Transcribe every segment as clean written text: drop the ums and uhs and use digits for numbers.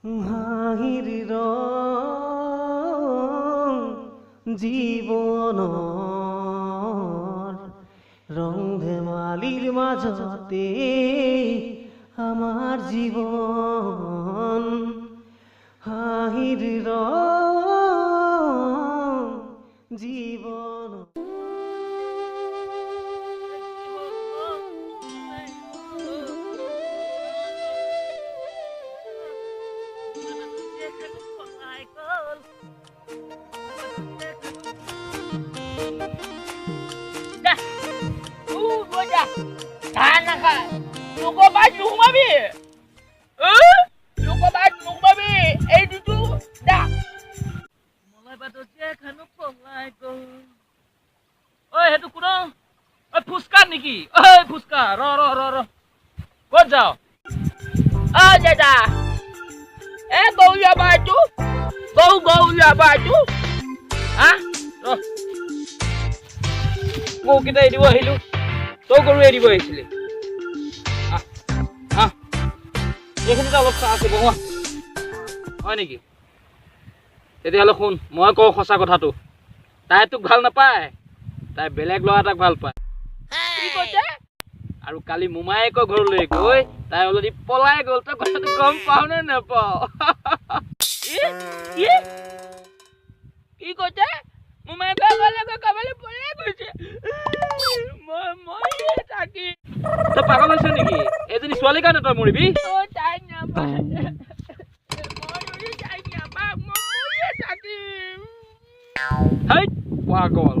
হাঁহিৰ ৰং জীৱনৰ ৰং ধেমালিৰ মাজতে আমাৰ জীৱন হাঁহিৰ ৰং জীৱন ফুচকা নেকি ফুচকা ৰ ক'ত যাও দাদা গৌ যাবা এইটো গৌ যাবা এইটো গৰুকেইটা এৰিব আহিলো তই গৰু এৰিব আহিছিলি এইখিনিতে অলপ চাহ আছে বহোৱা হয় নেকি তেতিয়াহ'লে শুন মই কওঁ সঁচা কথাটো তাই তোক ভাল নাপায় তাই বেলেগ ল'ৰা এটাক ভাল পায় আৰু কালি মোমায়েকৰ ঘৰলৈ গৈ তাই অলৰেডি পলাই গ'ল তই কথাটো গম পাও নে নাপাও কি কৈছে মোমায়েকৰ ঘৰলৈ গৈ কাবালৈ পলাই গৈছে মই থাকি তই পাগল হৈছ নেকি এজনী ছোৱালীৰ কাৰণে তই মৰিবি পাগল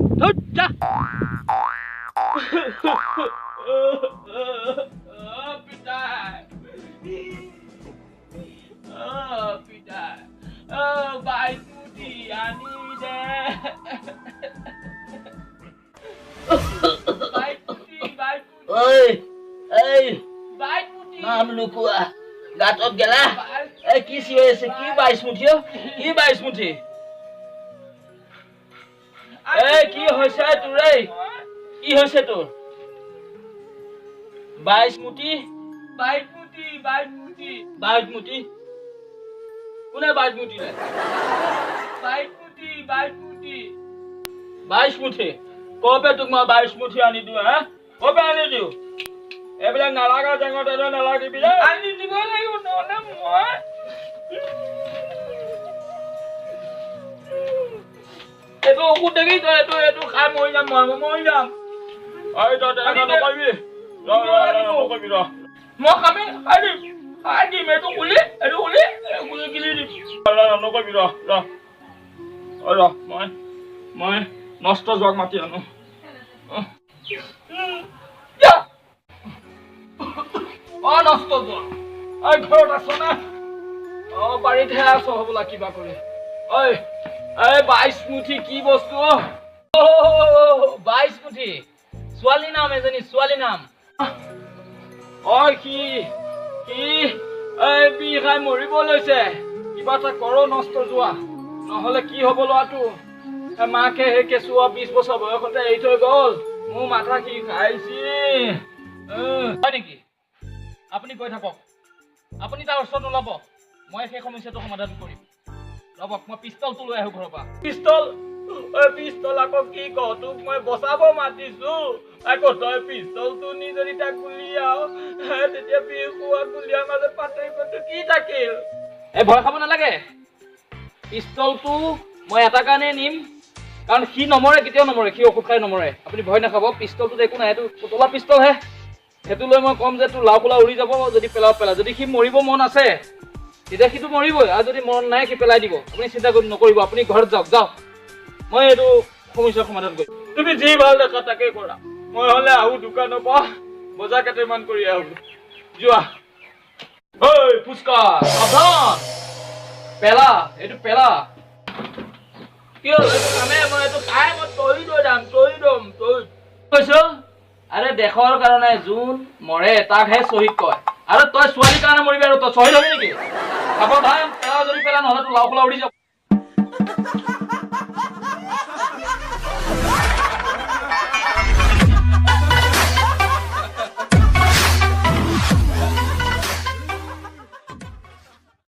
নাম লুকুয়া গাঁতত গেলা কি চিঞৰি আছে কি 22 মুঠি কি 22 মুঠি কি হৈছে তোৰ কি হৈছে তোৰ 22 মুঠি 22 মুঠি কোনে 22 মুঠি 22 মুঠি কবে তোক মই 22 মুঠি আনি দিওঁ কবে আনি দিওঁ এইবিলাক নালাগা জেঙত নালাগিবি আনি দিব লাগিব নহ'লে মই এইটো ঔষধ দেখি তই এইটো খাই মৰি যাম মই যাম তই নকৰিবি মই খাবি খাই দিম এইটো খুলি গিলি দিম নকৰিবি ৰ মই নষ্ট যোৱাক মাতি আনো নষ্ট যোৱা ঘৰত আছ না বাৰীতহে আছ হবলা কিবা কৰি 22 মুঠি কি বস্তু 22 মুঠি ছোৱালী নাম এজনী ছোৱালী নাম কি বিখাই মৰিব লৈছে কিবা এটা কৰ নষ্ট যোৱা নহলে কি হব ল'ৰাটো মাকে সেই কেঁচুৱা 20 বছৰ বয়সতে এৰি থৈ গ'ল মোৰ মাথা কি খাইছি হয় নেকি আপুনি গৈ থাকক আপুনি তাৰ ওচৰত ওলাব মই সেই সমস্যাটো সমাধান কৰিম ৰবক মই পিস্তলটো লৈ আহো ঘৰৰ পৰা পিস্তল আকৌ কি কওঁ তোক মই বচাব মাতিছো আকৌ তই পিস্তলটো নি যদি তাক গুলিয়াও তেতিয়া বিহুৱা গুলিয়াৰ মাজত পাৰ্থক্যটো কি থাকিল ভয় খাব নালাগে পিস্তলটো মই এটা কাৰণে নিম কাৰণ সি নমৰে কেতিয়াও নমৰে সি ঔষধ খাই নমৰে আপুনি ভয় নাখাব পিস্তলটোত একো নাই এইটো পুতলা পিস্তলহে সেইটো লৈ মই কম যে তোৰ লাও পোলা উৰি যাব যদি পেলা যদি সি মৰিব মন আছে তেতিয়া সিটো মৰিবই আৰু যদি মন নাই সি পেলাই দিব আপুনি চিন্তা নকৰিব আপুনি ঘৰত যাওক মই এইটো সমস্যাৰ সমাধান কৰিম তুমি যি ভাল দেখা তাকে কৰা মই হলে আহো দোকানৰ পৰা বজাৰ কেইটামান কৰি আহো যোৱা ফুচকা সাৱধান পেলা এইটো পেলা কি হ'ল মই এইটো খাই মই তৰি দম কৈছ আৰে দেশৰ কাৰণে যোন মৰে তাকহে শ্বহীদ কয় আৰু তই ছোৱালীৰ কাৰণে মৰিবি আৰু তই শ্বহীদ হবি নেকি সাৱধান পেলা যদি পেলা নহ'লে তোৰ লাও পোলা উৰি যাব